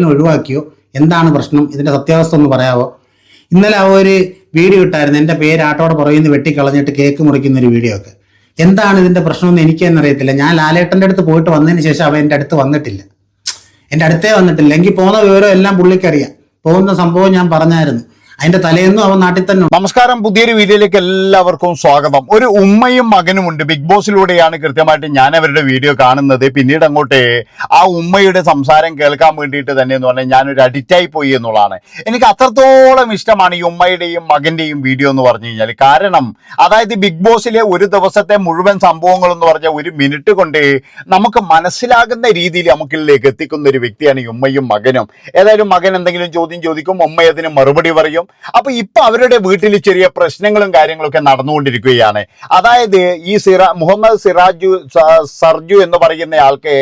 ചാനലിന് ഒഴിവാക്കിയോ? എന്താണ് പ്രശ്നം? ഇതിന്റെ സത്യാവസ്ഥ ഒന്ന് പറയാവോ? ഇന്നലെ ആ ഒരു വീഡിയോ ഇട്ടായിരുന്നു, എൻ്റെ പേര് ആട്ടോടെ പുറകിൽ നിന്ന് വെട്ടിക്കളഞ്ഞിട്ട് കേക്ക് മുറിക്കുന്ന ഒരു വീഡിയോ ഒക്കെ. എന്താണ് ഇതിന്റെ പ്രശ്നമെന്ന് എനിക്ക് തന്നെ അറിയത്തില്ല. ഞാൻ ലാലേട്ടൻ്റെ അടുത്ത് പോയിട്ട് വന്നതിന് ശേഷം അവൻ എൻ്റെ അടുത്ത് വന്നിട്ടില്ല, എൻ്റെ അടുത്തേ വന്നിട്ടില്ല. എങ്കിൽ പോകുന്ന വിവരം എല്ലാം പുള്ളിക്കറിയാം. പോകുന്ന സംഭവം ഞാൻ പറഞ്ഞായിരുന്നു. അതിന്റെ തലേന്നും അവൻ നാട്ടിൽ തന്നെ. നമസ്കാരം, പുതിയൊരു വീഡിയോയിലേക്ക് എല്ലാവർക്കും സ്വാഗതം. ഒരു ഉമ്മയും മകനും ഉണ്ട്. ബിഗ് ബോസിലൂടെയാണ് കൃത്യമായിട്ട് ഞാൻ അവരുടെ വീഡിയോ കാണുന്നത്. പിന്നീട് അങ്ങോട്ട് ആ ഉമ്മയുടെ സംസാരം കേൾക്കാൻ വേണ്ടിയിട്ട് തന്നെ എന്ന് പറഞ്ഞാൽ ഞാനൊരു അഡിക്റ്റായി പോയി എന്നുള്ളതാണ്. എനിക്ക് അത്രത്തോളം ഇഷ്ടമാണ് ഈ ഉമ്മയുടെയും മകന്റെയും വീഡിയോ എന്ന് പറഞ്ഞു കഴിഞ്ഞാൽ. കാരണം അതായത് ബിഗ് ബോസിലെ ഒരു ദിവസത്തെ മുഴുവൻ സംഭവങ്ങൾ എന്ന് പറഞ്ഞാൽ ഒരു മിനിറ്റ് കൊണ്ട് നമുക്ക് മനസ്സിലാകുന്ന രീതിയിൽ നമുക്കിലേക്ക് എത്തിക്കുന്ന ഒരു വ്യക്തിയാണ് ഈ ഉമ്മയും മകനും. ഏതായാലും മകൻ എന്തെങ്കിലും ചോദ്യം ചോദിക്കും, ഉമ്മ അതിന് മറുപടി പറയും. അപ്പൊ ഇപ്പൊ അവരുടെ വീട്ടിൽ ചെറിയ പ്രശ്നങ്ങളും കാര്യങ്ങളൊക്കെ നടന്നുകൊണ്ടിരിക്കുകയാണ്. അതായത് ഈ മുഹമ്മദ് സർജു എന്ന് പറയുന്ന ആൾക്ക്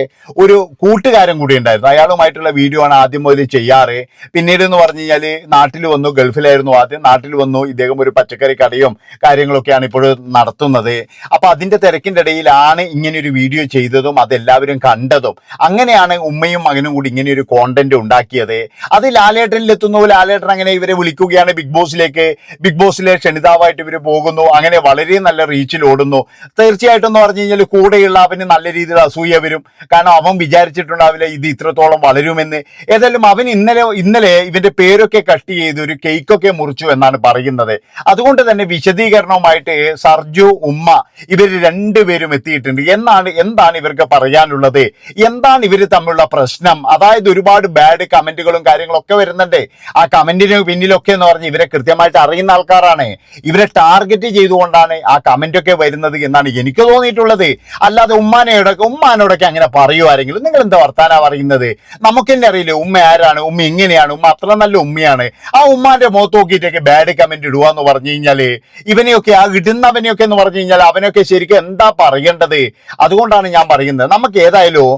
ഒരു കൂട്ടുകാരൻ കൂടി ഉണ്ടായിരുന്നു. അയാളുമായിട്ടുള്ള വീഡിയോ ആണ് ആദ്യം മുതൽ ചെയ്യാറ്. പിന്നീട് എന്ന് പറഞ്ഞു കഴിഞ്ഞാല് നാട്ടിൽ വന്നു, ഗൾഫിലായിരുന്നു ആദ്യം, നാട്ടിൽ വന്നു. ഇദ്ദേഹം ഒരു പച്ചക്കറി കടയും കാര്യങ്ങളൊക്കെയാണ് ഇപ്പോഴും നടത്തുന്നത്. അപ്പൊ അതിന്റെ തിരക്കിന്റെ ഇടയിലാണ് ഇങ്ങനെ ഒരു വീഡിയോ ചെയ്തതും അതെല്ലാവരും കണ്ടതും. അങ്ങനെയാണ് ഉമ്മയും മകനും കൂടി ഇങ്ങനെ ഒരു കോണ്ടന്റ് ഉണ്ടാക്കിയത്. അത് ലാലേട്ടനിൽ എത്തുന്നു. ലാലേട്ടൻ അങ്ങനെ ഇവരെ വിളിക്കുകയാണ് ബിഗ് ബോസിലേക്ക്. ബിഗ് ബോസിലെ ക്ഷണിതാവായിട്ട് ഇവർ പോകുന്നു. അങ്ങനെ വളരെ നല്ല റീച്ചിൽ ഓടുന്നു. തീർച്ചയായിട്ടും എന്ന് പറഞ്ഞു കഴിഞ്ഞാൽ കൂടെയുള്ള അവന് നല്ല രീതിയിൽ അസൂയ വരും. കാരണം അവൻ വിചാരിച്ചിട്ടുണ്ടാവില്ല ഇത് ഇത്രത്തോളം വളരുമെന്ന്. ഏതായാലും അവൻ ഇന്നലെ ഇവന്റെ പേരൊക്കെ കട്ട് ചെയ്ത് ഒരു കേക്കൊക്കെ മുറിച്ചു എന്നാണ് പറയുന്നത്. അതുകൊണ്ട് തന്നെ വിശദീകരണവുമായിട്ട് സർജു, ഉമ്മ ഇവർ രണ്ടുപേരും എത്തിയിട്ടുണ്ട്. എന്താണ് ഇവർക്ക് പറയാനുള്ളത്? എന്താണ് ഇവർ തമ്മിലുള്ള പ്രശ്നം? അതായത് ഒരുപാട് ബാഡ് കമന്റുകളും കാര്യങ്ങളൊക്കെ വരുന്നുണ്ട്. ആ കമന്റിന് പിന്നിലൊക്കെ എന്ന് പറഞ്ഞ് ഇവരെ കൃത്യമായിട്ട് അറിയുന്ന ആൾക്കാരാണ്. ഇവരെ ടാർഗറ്റ് ചെയ്തുകൊണ്ടാണ് ആ കമന്റ് ഒക്കെ വരുന്നത് എന്നാണ് എനിക്ക് തോന്നിയിട്ടുള്ളത്. അല്ലാതെ ഉമ്മാനോടൊക്കെ അങ്ങനെ പറയുമാരെങ്കിലും നിങ്ങൾ എന്താ വർത്താനാ പറയുന്നത്? നമുക്ക് തന്നെ അറിയില്ലേ ഉമ്മ ആരാണ്, ഉമ്മ എങ്ങനെയാണ്, ഉമ്മ അത്ര നല്ല ഉമ്മയാണ്. ആ ഉമ്മാന്റെ മുഖത്ത് നോക്കിയിട്ടൊക്കെ ബാഡ് കമന്റ് ഇടുക എന്ന് പറഞ്ഞു കഴിഞ്ഞാല് ഇവനെയൊക്കെ ആ ഇടുന്നവനെയൊക്കെ എന്ന് പറഞ്ഞു കഴിഞ്ഞാൽ അവനൊക്കെ ശരിക്കും എന്താ പറയേണ്ടത്? അതുകൊണ്ടാണ് ഞാൻ പറയുന്നത്. നമുക്ക് ഏതായാലും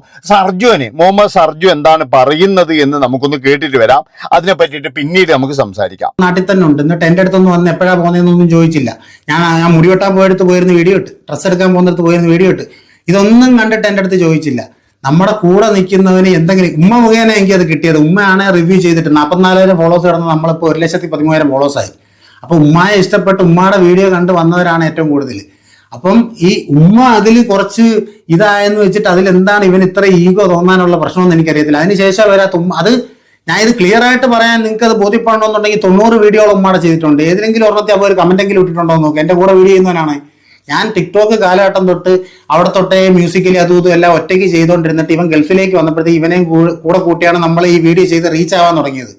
മുഹമ്മദ് സർജു എന്താണ് പറയുന്നത് എന്ന് നമുക്കൊന്ന് കേട്ടിട്ട് വരാം. അതിനെ പറ്റിയിട്ട് പിന്നീട് നമുക്ക് സംസാരിക്കാം. നാട്ടിൽ തന്നെ ഉണ്ട്. എന്നിട്ട് എൻ്റെ അടുത്തൊന്നും വന്ന് എപ്പോഴാ പോകുന്നതെന്നൊന്നും ചോദിച്ചില്ല. ഞാൻ മുടി വെട്ടാൻ പോയടുത്ത് പോയിരുന്ന വീഡിയോ ഇട്ട്, ഡ്രസ്സ് എടുക്കാൻ പോകുന്നിടത്ത് പോയിരുന്ന വീഡിയോ ഇട്ട്, ഇതൊന്നും കണ്ടിട്ട് എൻ്റെ അടുത്ത് ചോദിച്ചില്ല. നമ്മുടെ കൂടെ നിൽക്കുന്നവന് എന്തെങ്കിലും ഉമ്മ മുഖേന എനിക്ക് അത് കിട്ടിയത്. ഉമ്മയാണ് റിവ്യൂ ചെയ്തിട്ട് 44,000 ഫോളോസ് കിടന്ന് നമ്മളിപ്പോൾ 1,13,000 ഫോളോസായി. അപ്പൊ ഉമ്മയെ ഇഷ്ടപ്പെട്ട് ഉമ്മയുടെ വീഡിയോ കണ്ട് വന്നവരാണ് ഏറ്റവും കൂടുതൽ. അപ്പം ഈ ഉമ്മ അതിൽ കുറച്ച് ഇതായെന്ന് വെച്ചിട്ട് അതിലെന്താണ് ഇവൻ ഇത്ര ഈഗോ തോന്നാനുള്ള പ്രശ്നമെന്ന് എനിക്കറിയത്തില്ല. അതിനുശേഷം വരാത്ത അത് ഞാൻ ഇത് ക്ലിയർ ആയിട്ട് പറയാൻ നിങ്ങൾക്ക് അത് ബോധ്യപ്പെടണമെന്നുണ്ടെങ്കിൽ 90 വീഡിയോകൾ ഉമ്മാടെ ചെയ്തിട്ടുണ്ട്. ഏതെങ്കിലും ഒരെണ്ണത്തിൽ അപ്പോൾ ഒരു കമന്റെങ്കിലും ഇട്ടിട്ടുണ്ടോ എന്ന് നോക്കുക. എൻ്റെ കൂടെ വീഡിയോ ചെയ്യുന്നവനാണ് ഞാൻ. ടിക്ടോക്ക് കാലഘട്ടം തൊട്ട് അവിടെ തൊട്ടേ മ്യൂസിക്കലി അതും ഇതും എല്ലാം ഒറ്റയ്ക്ക് ചെയ്തുകൊണ്ടിരുന്നിട്ട് ഇവൻ ഗൾഫിലേക്ക് വന്നപ്പോഴത്തേക്ക് ഇവനെയും കൂടെ കൂട്ടിയാണ് നമ്മൾ ഈ വീഡിയോ ചെയ്ത് റീച്ച് ആവാൻ തുടങ്ങിയത്.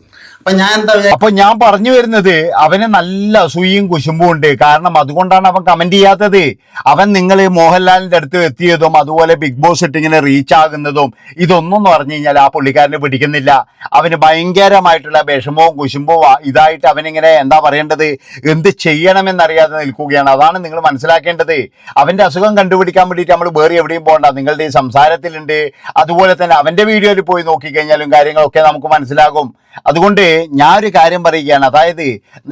അപ്പൊ ഞാൻ പറഞ്ഞു വരുന്നത് അവന് നല്ല അസൂയയും കുശുമ്പും ഉണ്ട്. കാരണം അതുകൊണ്ടാണ് അവൻ കമന്റ് ചെയ്യാത്തത്. അവൻ നിങ്ങൾ മോഹൻലാലിന്റെ അടുത്ത് എത്തിയതും അതുപോലെ ബിഗ് ബോസ് ഇട്ട് ഇങ്ങനെ റീച്ച് ആകുന്നതും ഇതൊന്നും എന്ന് പറഞ്ഞു കഴിഞ്ഞാൽ ആ പുള്ളിക്കാരനെ പിടിക്കുന്നില്ല. അവന് ഭയങ്കരമായിട്ടുള്ള വിഷമവും കുശുമ്പവും ഇതായിട്ട് അവനിങ്ങനെ എന്താ പറയേണ്ടത്, എന്ത് ചെയ്യണമെന്നറിയാതെ നിൽക്കുകയാണ്. അതാണ് നിങ്ങൾ മനസ്സിലാക്കേണ്ടത്. അവന്റെ അസുഖം കണ്ടുപിടിക്കാൻ വേണ്ടിയിട്ട് നമ്മൾ വേറെ എവിടെയും പോകണ്ട. നിങ്ങളുടെ ഈ സംസാരത്തിലുണ്ട്. അതുപോലെ തന്നെ അവന്റെ വീഡിയോയിൽ പോയി നോക്കിക്കഴിഞ്ഞാലും കാര്യങ്ങളൊക്കെ നമുക്ക് മനസ്സിലാകും. അതുകൊണ്ട് ഞാൻ ഒരു കാര്യം പറയുകയാണ്. അതായത്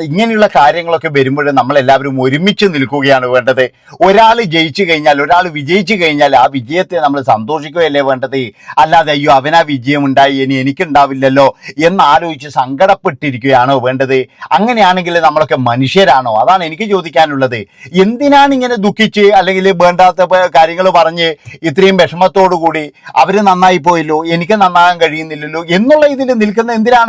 ഇങ്ങനെയുള്ള കാര്യങ്ങളൊക്കെ വരുമ്പോൾ നമ്മളെല്ലാവരും ഒരുമിച്ച് നിൽക്കുകയാണ് വേണ്ടത്. ഒരാൾ ജയിച്ചു കഴിഞ്ഞാൽ, ഒരാൾ വിജയിച്ചു കഴിഞ്ഞാൽ ആ വിജയത്തെ നമ്മൾ സന്തോഷിക്കുകയല്ലേ വേണ്ടത്. അല്ലാതെ അയ്യോ അവനാ വിജയം ഉണ്ടായി ഇനി എനിക്കുണ്ടാവില്ലല്ലോ എന്ന് ആലോചിച്ച് സങ്കടപ്പെട്ടിരിക്കുകയാണോ വേണ്ടത്? അങ്ങനെയാണെങ്കിൽ നമ്മളൊക്കെ മനുഷ്യരാണോ? അതാണ് എനിക്ക് ചോദിക്കാനുള്ളത്. എന്തിനാണ് ഇങ്ങനെ ദുഃഖിച്ച് അല്ലെങ്കിൽ വേണ്ടാത്ത കാര്യങ്ങൾ പറഞ്ഞ് ഇത്രയും വിഷമത്തോടു കൂടി അവര് നന്നായി പോയല്ലോ എനിക്ക് നന്നാകാൻ കഴിയുന്നില്ലല്ലോ എന്നുള്ള ഇതിൽ നിൽക്കുന്ന എന്തിനാണ്?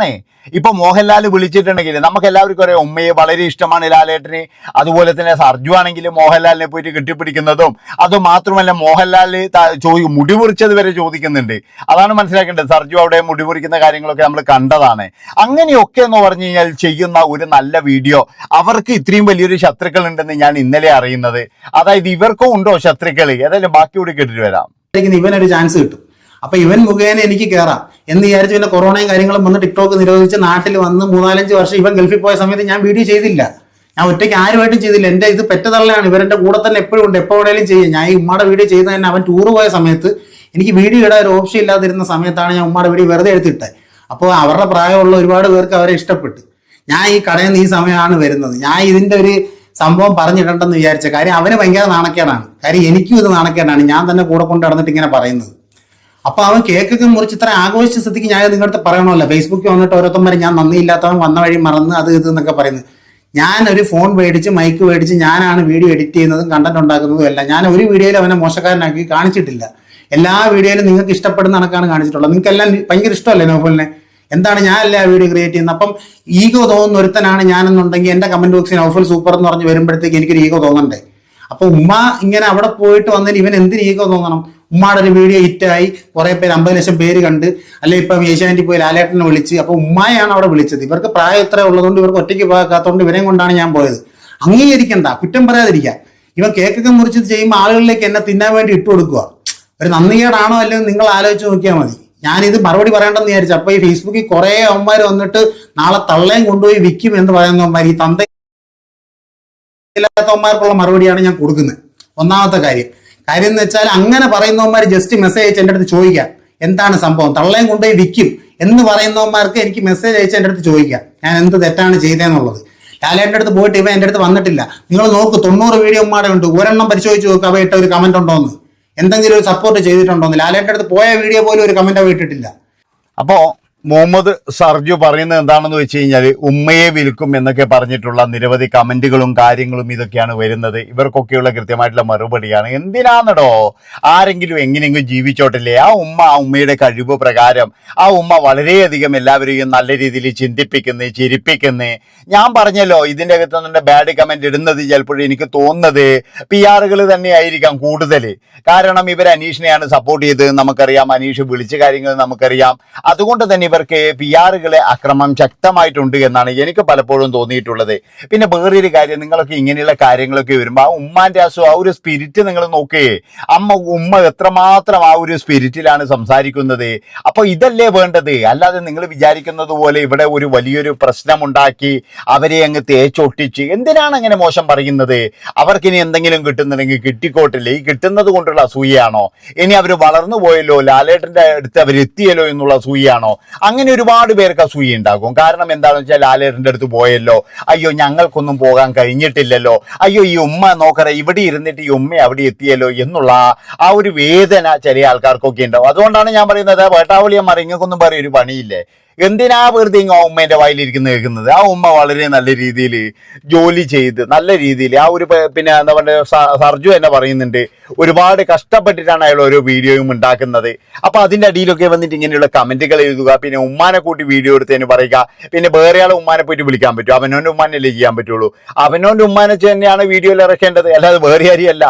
ഇപ്പൊ മോഹൻലാൽ വിളിച്ചിട്ടുണ്ടെങ്കിൽ നമുക്ക് എല്ലാവർക്കും അറിയാം ഉമ്മയെ വളരെ ഇഷ്ടമാണ് ലാലേട്ടന്. അതുപോലെ തന്നെ സർജു ആണെങ്കിൽ മോഹൻലാലിനെ പോയിട്ട് കെട്ടിപ്പിടിക്കുന്നതും അത് മാത്രമല്ല മോഹൻലാൽ മുടി മുറിച്ചത് വരെ ചോദിക്കുന്നുണ്ട്. അതാണ് മനസ്സിലാക്കേണ്ടത്. സർജു അവിടെ മുടി മുറിക്കുന്ന കാര്യങ്ങളൊക്കെ നമ്മൾ കണ്ടതാണ്. അങ്ങനെയൊക്കെ എന്ന് പറഞ്ഞു കഴിഞ്ഞാൽ ചെയ്യുന്ന ഒരു നല്ല വീഡിയോ അവർക്ക് ഇത്രയും വലിയൊരു ശത്രുക്കൾ ഉണ്ടെന്ന് ഞാൻ ഇന്നലെ അറിയുന്നത്. അതായത് ഇവർക്കും ഉണ്ടോ ശത്രുക്കൾ? ഏതായാലും ബാക്കി കൂടി കേട്ടിട്ട് വരാം. ഇവനൊരു ചാൻസ് കിട്ടും. അപ്പൊ ഇവൻ മുഖേന എനിക്ക് കയറാം എന്ന് വിചാരിച്ച് പിന്നെ കൊറോണയും കാര്യങ്ങളും വന്ന് ടിക്ടോക്ക് നിരോധിച്ച് നാട്ടിൽ വന്ന് 3-4 വർഷം ഇവൻ ഗൾഫിൽ പോയ സമയത്ത് ഞാൻ വീഡിയോ ചെയ്തില്ല. ഞാൻ ഒറ്റയ്ക്ക് ആരുമായിട്ടും ചെയ്തില്ല. എൻ്റെ ഇത് പെറ്റതള്ളയാണ്. ഇവരുടെ കൂടെ തന്നെ എപ്പോഴും ഉണ്ട്, എപ്പോൾ വേണേലും ചെയ്യും. ഞാൻ ഈ ഉമ്മയുടെ വീഡിയോ ചെയ്ത് തന്നെ അവൻ ടൂർ പോയ സമയത്ത് എനിക്ക് വീഡിയോ ഇടാൻ ഒരു ഓപ്ഷൻ ഇല്ലാതിരുന്ന സമയത്താണ് ഞാൻ ഉമ്മയുടെ വീഡിയോ വെറുതെ എടുത്തിട്ടത്. അപ്പോൾ അവരുടെ പ്രായമുള്ള ഒരുപാട് പേർക്ക് അവരെ ഇഷ്ടപ്പെട്ടു. ഞാൻ ഈ കടയിൽ നിന്ന് ഈ സമയമാണ് വരുന്നത്. ഞാൻ ഇതിന്റെ ഒരു സംഭവം പറഞ്ഞിട്ടുണ്ടെന്ന് വിചാരിച്ച കാര്യം അവന് ഭയങ്കര നാണക്കേടാണ്. കാര്യം എനിക്കും ഇത് നാണക്കേടാണ്. ഞാൻ തന്നെ കൂടെ കൊണ്ട് നടന്നിട്ട് ഇങ്ങനെ പറയുന്നത്. അപ്പൊ അവൻ കേക്കൊക്കെ മുറിച്ച് ഇത്ര ആഘോഷിച്ച സ്ഥിതിക്ക് ഞാൻ നിങ്ങളുടെ അടുത്ത് പറയണമല്ലോ. ഫേസ്ബുക്കിൽ വന്നിട്ട് ഓരോരുത്തന്മാർ ഞാൻ നന്ദിയില്ലാത്തവൻ വന്ന വഴി മറന്ന് അത് ഇത് എന്നൊക്കെ പറയുന്നത്. ഞാൻ ഒരു ഫോൺ മേടിച്ച് മൈക്ക് മേടിച്ച് ഞാനാണ് വീഡിയോ എഡിറ്റ് ചെയ്യുന്നതും കണ്ടന്റ് ഉണ്ടാക്കുന്നതും എല്ലാം. ഞാൻ ഒരു വീഡിയോയിൽ അവനെ മോശക്കാരനാക്കി കാണിച്ചിട്ടില്ല. എല്ലാ വീഡിയോയിലും നിങ്ങൾക്ക് ഇഷ്ടപ്പെടുന്ന കണക്കാണ് കാണിച്ചിട്ടുള്ളത്. നിങ്ങൾക്ക് എല്ലാം ഭയങ്കര ഇഷ്ടമല്ലേ നൗഫലിനെ? എന്താണ് ഞാനല്ലേ ആ വീഡിയോ ക്രിയേറ്റ് ചെയ്യുന്നത്? അപ്പം ഈഗോ തോന്നുന്ന ഒരുത്തനാണ് ഞാനെന്നുണ്ടെങ്കിൽ എന്റെ കമന്റ് ബോക്സിൽ നൗഫൽ സൂപ്പർ എന്ന് പറഞ്ഞ് വരുമ്പോഴത്തേക്ക് എനിക്കൊരു ഈഗോ തോന്നണ്ടേ? അപ്പൊ ഉമ്മ ഇങ്ങനെ അവിടെ പോയിട്ട് വന്നതിന് ഇവൻ എന്തിന് ഈഗോ തോന്നണം? ഉമ്മയുടെ ഒരു വീഡിയോ ഹിറ്റായി, കുറെ പേര് 50 ലക്ഷം പേര് കണ്ട്, അല്ലെ ഇപ്പം ഏഷ്യാനെറ്റിൽ പോയി ലാലേട്ടനെ വിളിച്ച്. അപ്പൊ ഉമ്മയാണ് അവിടെ വിളിച്ചത്. ഇവർക്ക് പ്രായം ഇത്ര ഉള്ളതുകൊണ്ട് ഇവർക്ക് ഒറ്റയ്ക്ക് പോകാത്തതുകൊണ്ട് ഇവരെയും കൊണ്ടാണ് ഞാൻ പോയത്. അംഗീകരിക്കണ്ട, കുറ്റം പറയാതിരിക്കുക. ഇവൻ കേക്കൊക്കെ മുറിച്ച് ചെയ്യുമ്പോൾ ആളുകളിലേക്ക് എന്നെ തിന്നാൻ വേണ്ടി ഇട്ട് കൊടുക്കുക. ഒരു നന്ദികേടാണോ അല്ലെങ്കിൽ നിങ്ങൾ ആലോചിച്ച് നോക്കിയാൽ മതി. ഞാനിത് മറുപടി പറയണ്ടെന്ന് വിചാരിച്ചു. അപ്പൊ ഈ ഫേസ്ബുക്കിൽ കുറെ അവന്മാർ വന്നിട്ട് നാളെ തള്ളയും കൊണ്ടുപോയി വിൽക്കും എന്ന് പറയുന്നവന്മാർ, ഈ തന്തയില്ലാത്തവന്മാർക്കുള്ള മറുപടിയാണ് ഞാൻ കൊടുക്കുന്നത്. ഒന്നാമത്തെ കാര്യം എന്ന് വെച്ചാൽ അങ്ങനെ പറയുന്നവന്മാർ ജസ്റ്റ് മെസ്സേജ് അയച്ച് എൻ്റെ അടുത്ത് ചോദിക്കാം എന്താണ് സംഭവം, തള്ളയും കൊണ്ടുപോയി വിൽക്കും എന്ന് പറയുന്നവന്മാർക്ക് എനിക്ക് മെസ്സേജ് അയച്ച് എൻ്റെ അടുത്ത് ചോദിക്കാം ഞാൻ എന്ത് തെറ്റാണ് ചെയ്തതെന്നുള്ളത്. ലാലേട്ടൻ്റെ അടുത്ത് പോയിട്ട് ഇവ എൻ്റെ അടുത്ത് വന്നിട്ടില്ല. നിങ്ങൾ നോക്ക്, 90 വീഡിയോ ഉമ്മാടെ ഉണ്ട്. ഒരെണ്ണം പരിശോധിച്ച് നോക്കുക അവ ഇട്ട ഒരു കമന്റ് ഉണ്ടോന്ന്, എന്തെങ്കിലും ഒരു സപ്പോർട്ട് ചെയ്തിട്ടുണ്ടോന്ന്. ലാലേട്ടൻ്റെ അടുത്ത് പോയ വീഡിയോ പോലും ഒരു കമന്റ് അവ ഇട്ടിട്ടില്ല. അപ്പോ മുഹമ്മദ് സർജു പറയുന്നത് എന്താണെന്ന് വെച്ച് കഴിഞ്ഞാൽ ഉമ്മയെ വിൽക്കും എന്നൊക്കെ പറഞ്ഞിട്ടുള്ള നിരവധി കമന്റുകളും കാര്യങ്ങളും ഇതൊക്കെയാണ് വരുന്നത്. ഇവർക്കൊക്കെയുള്ള കൃത്യമായിട്ടുള്ള മറുപടിയാണ്. എന്തിനാണെടോ, ആരെങ്കിലും എങ്ങനെയെങ്കിലും ജീവിച്ചോട്ടില്ലേ? ആ ഉമ്മയുടെ കഴിവ് പ്രകാരം ആ ഉമ്മ വളരെയധികം എല്ലാവരെയും നല്ല രീതിയിൽ ചിന്തിപ്പിക്കുന്നു, ചിരിപ്പിക്കുന്നു. ഞാൻ പറഞ്ഞല്ലോ, ഇതിൻ്റെ അകത്ത് നിന്റെ ബാഡ് കമന്റ് ഇടുന്നത് ചിലപ്പോഴും എനിക്ക് തോന്നുന്നത് PR തന്നെയായിരിക്കാം കൂടുതൽ. കാരണം ഇവർ അനീഷിനെയാണ് സപ്പോർട്ട് ചെയ്തത് നമുക്കറിയാം, അനീഷ് വിളിച്ച കാര്യങ്ങൾ നമുക്കറിയാം. അതുകൊണ്ട് തന്നെ ഇവർക്ക് PR അക്രമം ശക്തമായിട്ടുണ്ട് എന്നാണ് എനിക്ക് പലപ്പോഴും തോന്നിയിട്ടുള്ളത്. പിന്നെ വേറൊരു കാര്യം, നിങ്ങളൊക്കെ ഇങ്ങനെയുള്ള കാര്യങ്ങളൊക്കെ വരുമ്പോൾ ആ ഉമ്മാന്റെ ആ ഒരു സ്പിരിറ്റ് നിങ്ങൾ നോക്കേ. ഉമ്മ എത്രമാത്രം ആ ഒരു സ്പിരിറ്റിലാണ് സംസാരിക്കുന്നത്. അപ്പൊ ഇതല്ലേ വേണ്ടത്. അല്ലാതെ നിങ്ങൾ വിചാരിക്കുന്നത് പോലെ ഇവിടെ ഒരു വലിയൊരു പ്രശ്നമുണ്ടാക്കി അവരെ അങ്ങ് തേച്ചൊട്ടിച്ച് എന്തിനാണ് അങ്ങനെ മോശം പറയുന്നത്? അവർക്കിനി എന്തെങ്കിലും കിട്ടുന്നുണ്ടെങ്കിൽ കിട്ടിക്കോട്ടില്ലേ. ഈ കിട്ടുന്നത് കൊണ്ടുള്ള അസൂയാണോ? ഇനി അവർ വളർന്നു പോയല്ലോ, ലാലേട്ടന്റെ അടുത്ത് അവരെത്തിയല്ലോ എന്നുള്ള അസൂയാണോ? അങ്ങനെ ഒരുപാട് പേർക്ക് അസൂയ ഉണ്ടാകും. കാരണം എന്താണെന്ന് വെച്ചാൽ ലാലേട്ടൻ്റെ അടുത്ത് പോയല്ലോ, അയ്യോ ഞങ്ങൾക്കൊന്നും പോകാൻ കഴിഞ്ഞിട്ടില്ലല്ലോ, അയ്യോ ഈ ഉമ്മ നോക്കറ ഇവിടെ ഇരുന്നിട്ട് ഈ ഉമ്മ അവിടെ എത്തിയല്ലോ എന്നുള്ള ആ ഒരു വേദന ചില ആൾക്കാർക്കൊക്കെ ഉണ്ടാവും. അതുകൊണ്ടാണ് ഞാൻ പറയുന്നത്, വേട്ടാവളിയമ്മ ഇങ്ങൾക്കൊന്നും പറയും ഒരു പണിയില്ലേ, എന്തിനാ വെറുതെ ഇങ്ങ ഉമ്മേന്റെ വായിലിരിക്കുന്ന കേൾക്കുന്നത്? ആ ഉമ്മ വളരെ നല്ല രീതിയിൽ ജോലി ചെയ്ത് നല്ല രീതിയിൽ ആ ഒരു പിന്നെ എന്താ പറയുക, സർജു തന്നെ പറയുന്നുണ്ട് ഒരുപാട് കഷ്ടപ്പെട്ടിട്ടാണ് അയാൾ ഓരോ വീഡിയോയും ഉണ്ടാക്കുന്നത്. അപ്പൊ അതിന്റെ അടിയിലൊക്കെ വന്നിട്ട് ഇങ്ങനെയുള്ള കമന്റുകൾ എഴുതുക, പിന്നെ ഉമ്മാനെ കൂട്ടി വീഡിയോ എടുത്തതിന് പറയുക, പിന്നെ വേറെ ആളെ ഉമ്മാനെ പോയിട്ട് വിളിക്കാൻ പറ്റും? അവനോന്റെ ഉമ്മാനല്ലേ ചെയ്യാൻ പറ്റുള്ളൂ. അവനോന്റെ ഉമ്മാനെ തന്നെയാണ് വീഡിയോയിൽ ഇറക്കേണ്ടത്, അല്ലാതെ വേറെ ആരെയല്ല.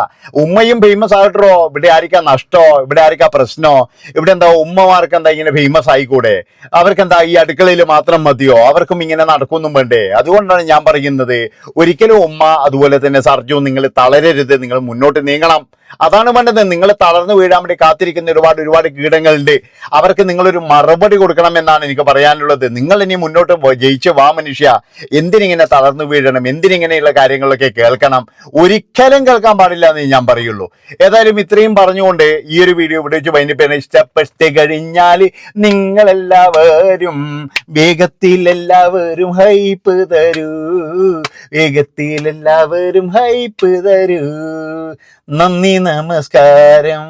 ഉമ്മയും ഫേമസ് ആയിട്ടോ, ഇവിടെ ആയിരിക്കാം നഷ്ടോ, ഇവിടെ ആയിരിക്കാം പ്രശ്നോ, ഇവിടെ എന്താ ഉമ്മമാർക്ക് എന്താ ഇങ്ങനെ ഫേമസ് ആയിക്കൂടെ? അവർക്ക് എന്താ ഈ അടുക്കളയിൽ മാത്രം മതിയോ? അവർക്കും ഇങ്ങനെ നടക്കൊന്നും വേണ്ടേ? അതുകൊണ്ടാണ് ഞാൻ പറയുന്നത്, ഒരിക്കലും ഉമ്മ അതുപോലെ തന്നെ സർജു നിങ്ങൾ തളരരുത്, നിങ്ങൾ മുന്നോട്ട് നീങ്ങണം. അതാണ് വേണ്ടത്. നിങ്ങൾ തളർന്നു വീഴാൻ വേണ്ടി കാത്തിരിക്കുന്ന ഒരുപാട് കീടങ്ങളുണ്ട്. അവർക്ക് നിങ്ങളൊരു മറുപടി കൊടുക്കണം എന്നാണ് എനിക്ക് പറയാനുള്ളത്. നിങ്ങൾ ഇനി മുന്നോട്ട് ജയിച്ച് വാ മനുഷ്യ. എന്തിനിങ്ങനെ തളർന്നു വീഴണം? എന്തിനിങ്ങനെയുള്ള കാര്യങ്ങളൊക്കെ കേൾക്കണം? ഒരിക്കലും കേൾക്കാൻ പാടില്ല എന്ന് ഞാൻ പറയുള്ളൂ. ഏതായാലും ഇത്രയും പറഞ്ഞുകൊണ്ട് ഈ ഒരു വീഡിയോ ഇവിടെ വെച്ച് വൈകിട്ട് ഇഷ്ടപ്പെട്ട് കഴിഞ്ഞാൽ നിങ്ങളെല്ലാവരും വേഗത്തിലെല്ലാവരും ഹൈപ്പ് തരൂ, വേഗത്തിലെല്ലാവരും ഹൈപ്പ് തരൂ. നന്ദി, നമസ്കാരം.